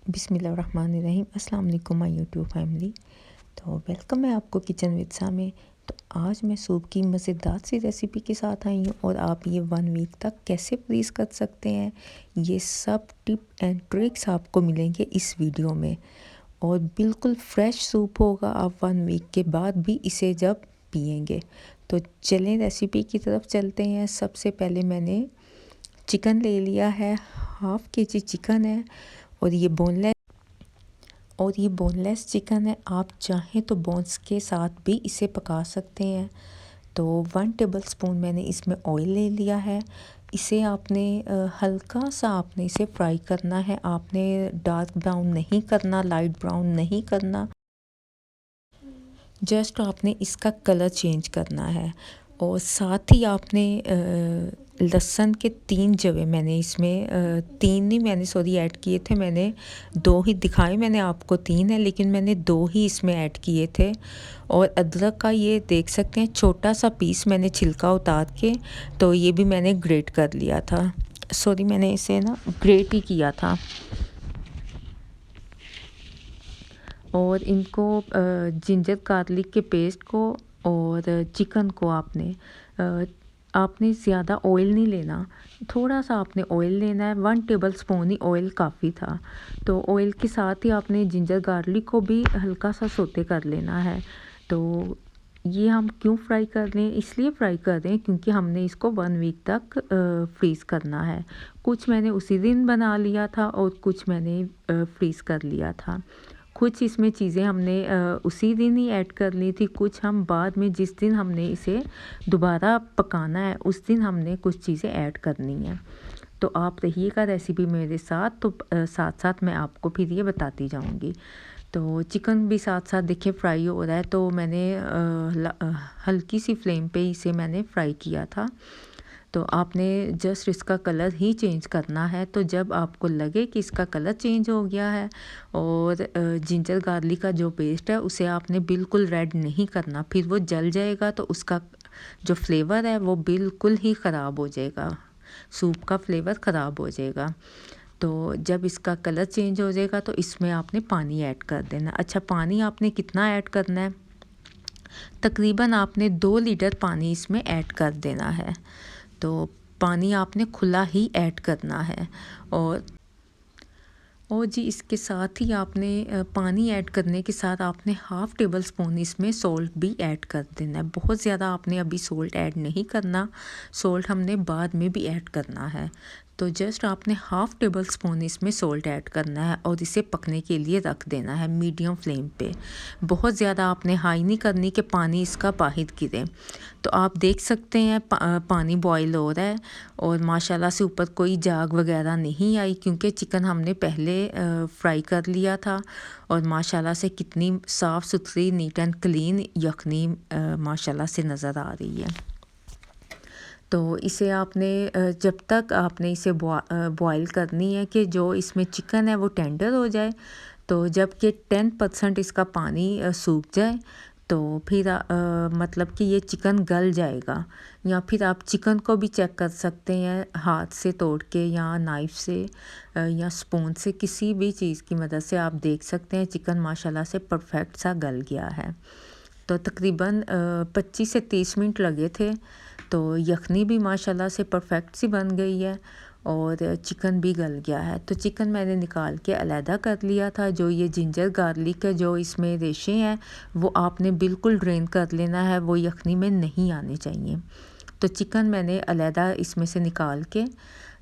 बिस्मिल्लाहिर्रहमानिर्रहीम। अस्सलाम वालेकुम माय यूट्यूब फैमिली। तो वेलकम है आपको किचन विद सा में। तो आज मैं सूप की मज़ेदार सी रेसिपी के साथ आई हूँ और आप ये 1 वीक तक कैसे फ्रीज़ कर सकते हैं, ये सब टिप एंड ट्रिक्स आपको मिलेंगे इस वीडियो में। और बिल्कुल फ्रेश सूप होगा, आप 1 वीक के बाद भी इसे जब पिएंगे। तो चलें रेसिपी की तरफ चलते हैं। सबसे पहले मैंने चिकन ले लिया है, हाफ़ केजी चिकन है और ये बोनलेस चिकन है। आप चाहें तो बोन्स के साथ भी इसे पका सकते हैं। तो 1 टेबलस्पून मैंने इसमें ऑयल ले लिया है। इसे आपने हल्का सा आपने इसे फ्राई करना है। आपने डार्क ब्राउन नहीं करना, लाइट ब्राउन नहीं करना, जस्ट आपने इसका कलर चेंज करना है। और साथ ही आपने लहसुन के 3 जवे मैंने इसमें 3 नहीं, मैंने सॉरी ऐड किए थे। मैंने 2 ही दिखाए, मैंने आपको 3 है लेकिन मैंने 2 ही इसमें ऐड किए थे। और अदरक का ये देख सकते हैं छोटा सा पीस मैंने छिलका उतार के, तो ये भी मैंने ग्रेट कर लिया था। सॉरी, मैंने इसे ना ग्रेट ही किया था। और इनको जिंजर गार्लिक के पेस्ट को और चिकन को आपने ज़्यादा ऑयल नहीं लेना, थोड़ा सा आपने ऑयल लेना है। 1 टेबलस्पून ही ऑयल काफ़ी था। तो ऑयल के साथ ही आपने जिंजर गार्लिक को भी हल्का सा सोते कर लेना है। तो ये हम क्यों फ्राई कर रहे हैं, इसलिए फ्राई कर रहे हैं क्योंकि हमने इसको 1 वीक तक फ्रीज़ करना है। कुछ मैंने उसी दिन बना लिया था और कुछ मैंने फ्रीज़ कर लिया था। कुछ इसमें चीज़ें हमने उसी दिन ही ऐड कर ली थी, कुछ हम बाद में जिस दिन हमने इसे दोबारा पकाना है उस दिन हमने कुछ चीज़ें ऐड करनी है। तो आप रहिएगा रेसिपी मेरे साथ, तो साथ साथ मैं आपको फिर ये बताती जाऊंगी। तो चिकन भी साथ साथ देखिए फ्राई हो रहा है। तो मैंने हल्की सी फ्लेम पे इसे मैंने फ्राई किया था। तो आपने जस्ट इसका कलर ही चेंज करना है। तो जब आपको लगे कि इसका कलर चेंज हो गया है और जिंजर गार्लिक का जो पेस्ट है उसे आपने बिल्कुल रेड नहीं करना, फिर वो जल जाएगा तो उसका जो फ्लेवर है वो बिल्कुल ही ख़राब हो जाएगा, सूप का फ्लेवर ख़राब हो जाएगा। तो जब इसका कलर चेंज हो जाएगा तो इसमें आपने पानी ऐड कर देना। अच्छा, पानी आपने कितना ऐड करना है, तकरीबन आपने 2 लीटर पानी इसमें ऐड कर देना है। तो पानी आपने खुला ही ऐड करना है। और जी इसके साथ ही आपने पानी ऐड करने के साथ आपने हाफ़ टेबल स्पून इसमें सॉल्ट भी ऐड कर देना है। बहुत ज़्यादा आपने अभी सॉल्ट ऐड नहीं करना, सॉल्ट हमने बाद में भी ऐड करना है। तो जस्ट आपने हाफ़ टेबल स्पून इसमें सॉल्ट ऐड करना है और इसे पकने के लिए रख देना है मीडियम फ्लेम पे। बहुत ज़्यादा आपने हाई नहीं करनी कि पानी इसका बाहर गिरे। तो आप देख सकते हैं पानी बॉईल हो रहा है और माशाल्लाह से ऊपर कोई जाग वगैरह नहीं आई क्योंकि चिकन हमने पहले फ्राई कर लिया था। और माशाल्लाह से कितनी साफ़ सुथरी नीट एंड क्लीन यखनी माशाल्लाह से नज़र आ रही है। तो इसे आपने जब तक आपने इसे बॉईल करनी है कि जो इसमें चिकन है वो टेंडर हो जाए। तो जब कि 10% इसका पानी सूख जाए तो फिर मतलब कि ये चिकन गल जाएगा। या फिर आप चिकन को भी चेक कर सकते हैं हाथ से तोड़ के या नाइफ़ से या स्पून से, किसी भी चीज़ की मदद से आप देख सकते हैं चिकन माशाल्लाह से परफेक्ट सा गल गया है। तो तकरीबन 25 से 30 मिनट लगे थे। तो यखनी भी माशाल्लाह से परफेक्ट सी बन गई है और चिकन भी गल गया है। तो चिकन मैंने निकाल के अलहदा कर लिया था। जो ये जिंजर गार्लिक है, जो इसमें रेशे हैं, वो आपने बिल्कुल ड्रेन कर लेना है, वो यखनी में नहीं आने चाहिए। तो चिकन मैंने अलहदा इसमें से निकाल के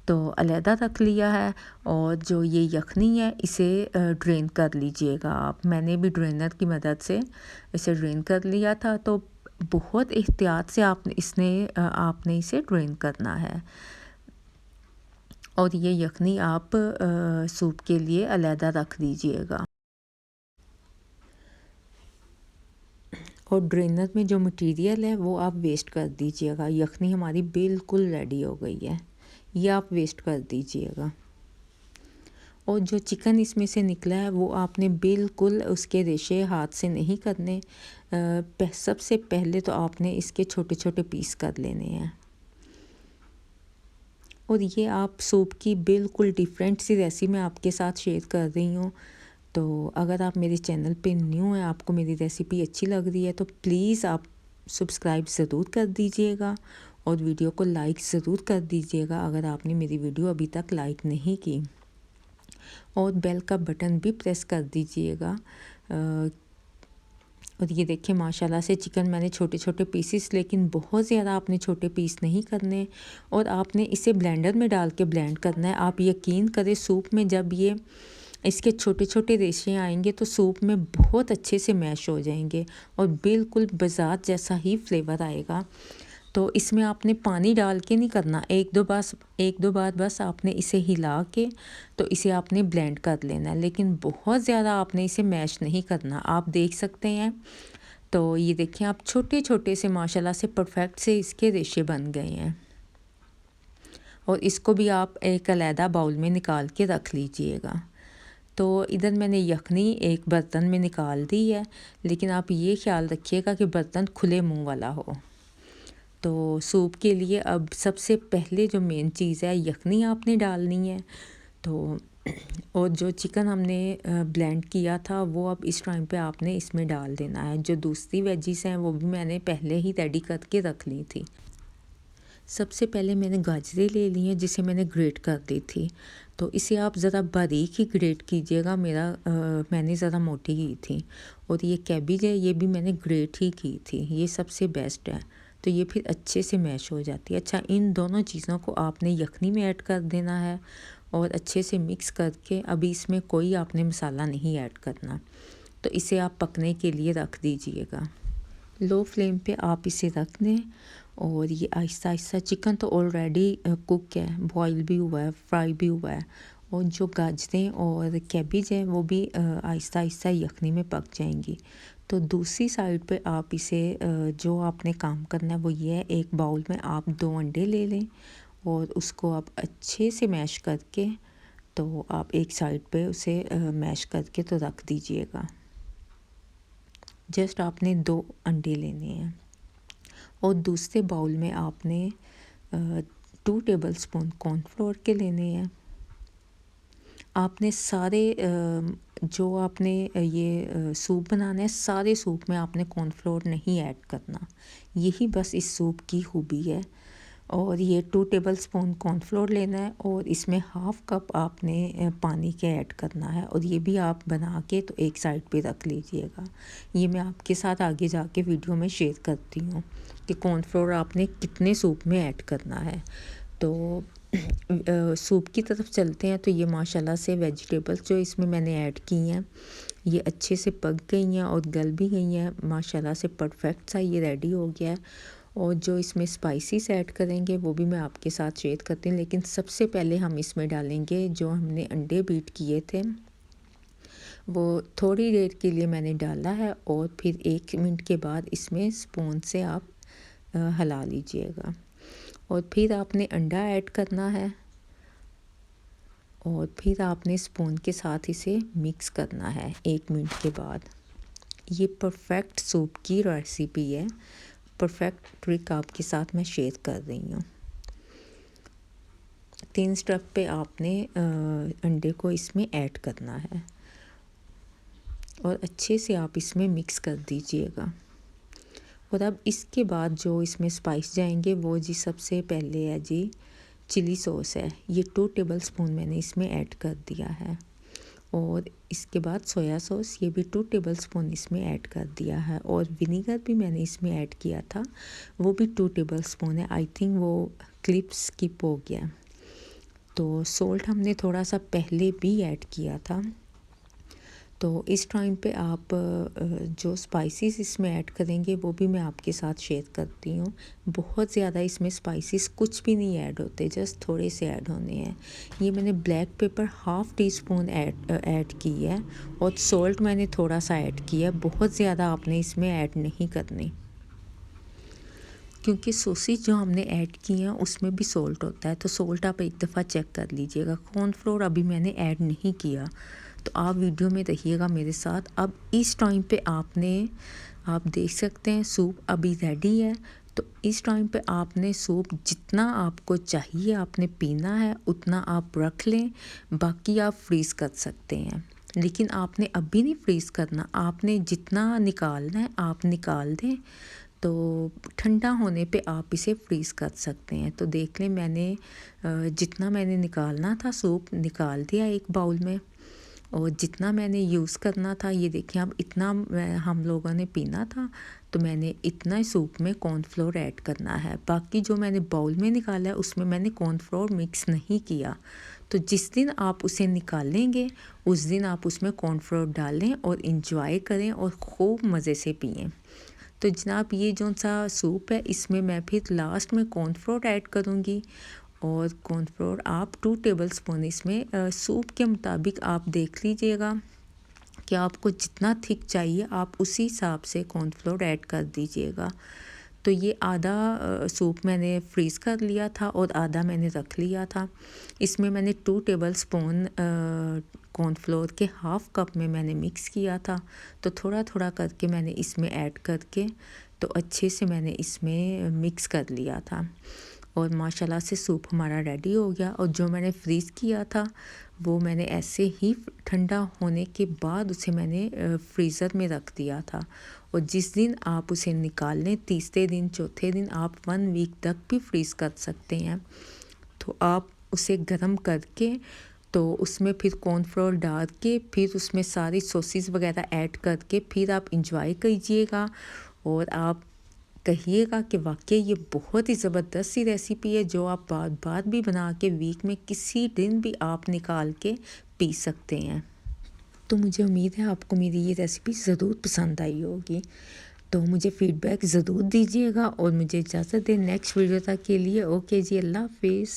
तो अलहदा रख लिया है। और जो ये यखनी है इसे ड्रेन कर लीजिएगा आप। मैंने भी ड्रेनर की मदद से इसे ड्रेन कर लिया था। तो बहुत एहतियात से आपने इसे ड्रेन करना है। और ये यखनी आप सूप के लिए अलहदा रख दीजिएगा। और ड्रेनर में जो मटेरियल है वो आप वेस्ट कर दीजिएगा। यखनी हमारी बिल्कुल रेडी हो गई है, ये आप वेस्ट कर दीजिएगा। और जो चिकन इसमें से निकला है वो आपने बिल्कुल उसके रेशे हाथ से नहीं करने। सबसे पहले तो आपने इसके छोटे छोटे पीस कर लेने हैं। और ये आप सूप की बिल्कुल डिफरेंट सी रेसिपी मैं आपके साथ शेयर कर रही हूँ। तो अगर आप मेरे चैनल पे न्यू हैं, आपको मेरी रेसिपी अच्छी लग रही है तो प्लीज़ आप सब्सक्राइब ज़रूर कर दीजिएगा और वीडियो को लाइक ज़रूर कर दीजिएगा अगर आपने मेरी वीडियो अभी तक लाइक नहीं की, और बेल का बटन भी प्रेस कर दीजिएगा। और ये देखिए माशाल्लाह से चिकन मैंने छोटे छोटे पीसेस, लेकिन बहुत ज़्यादा आपने छोटे पीस नहीं करने, और आपने इसे ब्लेंडर में डाल के ब्लेंड करना है। आप यकीन करें सूप में जब ये इसके छोटे छोटे रेशे आएंगे तो सूप में बहुत अच्छे से मैश हो जाएंगे और बिल्कुल बाज़ार जैसा ही फ्लेवर आएगा। तो इसमें आपने पानी डाल के नहीं करना, एक दो बार बस आपने इसे हिला के तो इसे आपने ब्लेंड कर लेना है, लेकिन बहुत ज़्यादा आपने इसे मैश नहीं करना। आप देख सकते हैं, तो ये देखिए आप छोटे छोटे से माशाल्लाह से परफेक्ट से इसके रेशे बन गए हैं। और इसको भी आप एक अलहदा बाउल में निकाल के रख लीजिएगा। तो इधर मैंने यखनी एक बर्तन में निकाल दी है, लेकिन आप ये ख्याल रखिएगा कि बर्तन खुले मुंह वाला हो। तो सूप के लिए अब सबसे पहले जो मेन चीज़ है यखनी आपने डालनी है। तो और जो चिकन हमने ब्लेंड किया था वो अब इस टाइम पे आपने इसमें डाल देना है। जो दूसरी वेजिस हैं वो भी मैंने पहले ही रेडी करके रख ली थी। सबसे पहले मैंने गाजरें ले ली हैं जिसे मैंने ग्रेट कर दी थी, तो इसे आप ज़रा बारीक ही ग्रेट कीजिएगा। मैंने ज़रा मोटी की थी। और ये कैबिज है, ये भी मैंने ग्रेट ही की थी, ये सबसे बेस्ट है। तो ये फिर अच्छे से मैश हो जाती है। अच्छा, इन दोनों चीज़ों को आपने यखनी में ऐड कर देना है और अच्छे से मिक्स करके अभी इसमें कोई आपने मसाला नहीं ऐड करना। तो इसे आप पकने के लिए रख दीजिएगा। लो फ्लेम पे आप इसे रख दें और ये आहिस्ता आहिस्ता, चिकन तो ऑलरेडी कुक है, बॉईल भी हुआ है, फ्राई भी हुआ है, और जो गाजरें और कैबिज है वो भी आहिस्ता आहिस्ता यखनी में पक जाएंगी। तो दूसरी साइड पे आप इसे जो आपने काम करना है वो ये है, एक बाउल में आप 2 अंडे ले लें और उसको आप अच्छे से मैश करके, तो आप एक साइड पे उसे मैश करके तो रख दीजिएगा। जस्ट आपने 2 अंडे लेने हैं और दूसरे बाउल में आपने 2 टेबलस्पून कॉर्नफ्लोर के लेने हैं। आपने सारे जो आपने ये सूप बनाना है, सारे सूप में आपने कॉर्नफ्लोर नहीं ऐड करना, यही बस इस सूप की खूबी है। और ये 2 टेबलस्पून कॉर्नफ्लोर लेना है और इसमें हाफ़ कप आपने पानी के ऐड करना है, और ये भी आप बना के तो एक साइड पे रख लीजिएगा। ये मैं आपके साथ आगे जाके वीडियो में शेयर करती हूँ कि कॉर्नफ्लोर आपने कितने सूप में ऐड करना है। तो सूप की तरफ चलते हैं। तो ये माशाल्लाह से वेजिटेबल्स जो इसमें मैंने ऐड की हैं ये अच्छे से पक गई हैं और गल भी गई हैं। माशाल्लाह से परफेक्ट सा ये रेडी हो गया है। और जो इसमें स्पाइसेस ऐड करेंगे वो भी मैं आपके साथ शेयर करती हूँ, लेकिन सबसे पहले हम इसमें डालेंगे जो हमने अंडे बीट किए थे, वो थोड़ी देर के लिए मैंने डाला है, और फिर 1 मिनट के बाद इसमें स्पून से आप हिला लीजिएगा। और फिर आपने अंडा ऐड करना है और फिर आपने स्पून के साथ इसे मिक्स करना है 1 मिनट के बाद। ये परफेक्ट सूप की रेसिपी है, परफेक्ट ट्रिक आपके साथ मैं शेयर कर रही हूँ। 3 स्टेप पे आपने अंडे को इसमें ऐड करना है और अच्छे से आप इसमें मिक्स कर दीजिएगा। और अब इसके बाद जो इसमें स्पाइस जाएंगे वो जी सबसे पहले है जी चिली सॉस है, ये 2 टेबलस्पून मैंने इसमें ऐड कर दिया है। और इसके बाद सोया सॉस, ये भी 2 टेबलस्पून इसमें ऐड कर दिया है। और विनीगर भी मैंने इसमें ऐड किया था, वो भी 2 टेबलस्पून है। आई थिंक वो क्लिप स्किप हो गया। तो सॉल्ट हमने थोड़ा सा पहले भी ऐड किया था। तो इस टाइम पे आप जो स्पाइसेस इसमें ऐड करेंगे वो भी मैं आपके साथ शेयर करती हूँ। बहुत ज़्यादा इसमें स्पाइसेस कुछ भी नहीं ऐड होते, जस्ट थोड़े से ऐड होने हैं। ये मैंने black pepper half tea spoon add की है और सॉल्ट मैंने थोड़ा सा ऐड किया है। बहुत ज़्यादा आपने इसमें ऐड नहीं करनी, क्योंकि सॉसेज जो हमने ऐड की हैं उसमें भी सॉल्ट होता है। तो सॉल्ट आप एक दफ़ा चेक कर लीजिएगा। कॉर्नफ्लोर अभी मैंने ऐड नहीं किया, तो आप वीडियो में रहिएगा मेरे साथ। अब इस टाइम पे आप देख सकते हैं सूप अभी रेडी है। तो इस टाइम पे आपने सूप जितना आपको चाहिए आपने पीना है उतना आप रख लें, बाकी आप फ्रीज़ कर सकते हैं। लेकिन आपने अभी नहीं फ्रीज़ करना, आपने जितना निकालना है आप निकाल दें, तो ठंडा होने पे आप इसे फ्रीज़ कर सकते हैं। तो देख लें मैंने जितना मैंने निकालना था सूप निकाल दिया एक बाउल में, और जितना मैंने यूज़ करना था ये देखिए अब इतना हम लोगों ने पीना था, तो मैंने इतना ही सूप में कॉर्नफ्लोर ऐड करना है। बाकी जो मैंने बाउल में निकाला है उसमें मैंने कॉर्नफ्लोर मिक्स नहीं किया। तो जिस दिन आप उसे निकालेंगे उस दिन आप उसमें कॉर्नफ्लोर डालें और इंजॉय करें और खूब मज़े से पिएं। तो जनाब ये जो सा सूप है इसमें मैं फिर लास्ट में कॉर्नफ्लोर ऐड करूँगी, और कॉर्नफ्लोर आप 2 टेबलस्पून इसमें सूप के मुताबिक आप देख लीजिएगा कि आपको जितना थिक चाहिए आप उसी हिसाब से कॉर्नफ्लोर ऐड कर दीजिएगा। तो ये आधा सूप मैंने फ्रीज़ कर लिया था और आधा मैंने रख लिया था। इसमें मैंने 2 टेबलस्पून कॉर्नफ्लोर के हाफ़ कप में मैंने मिक्स किया था। तो थोड़ा थोड़ा करके मैंने इसमें ऐड करके तो अच्छे से मैंने इसमें मिक्स कर लिया था, और माशाल्लाह से सूप हमारा रेडी हो गया। और जो मैंने फ्रीज़ किया था वो मैंने ऐसे ही ठंडा होने के बाद उसे मैंने फ्रीज़र में रख दिया था। और जिस दिन आप उसे निकाल लें तीसरे दिन चौथे दिन आप 1 वीक तक भी फ्रीज़ कर सकते हैं। तो आप उसे गर्म करके तो उसमें फिर कॉर्नफ्लोर डाल के फिर उसमें सारी सॉसेस वगैरह ऐड करके फिर आप इंजॉय कीजिएगा, और आप कहिएगा कि वाकई ये बहुत ही ज़बरदस्त सी रेसिपी है जो आप बार बार भी बना के वीक में किसी दिन भी आप निकाल के पी सकते हैं। तो मुझे उम्मीद है आपको मेरी ये रेसिपी ज़रूर पसंद आई होगी। तो मुझे फ़ीडबैक ज़रूर दीजिएगा और मुझे इजाज़त दें नेक्स्ट वीडियो तक के लिए। ओके जी, अल्लाह हाफ़िज़।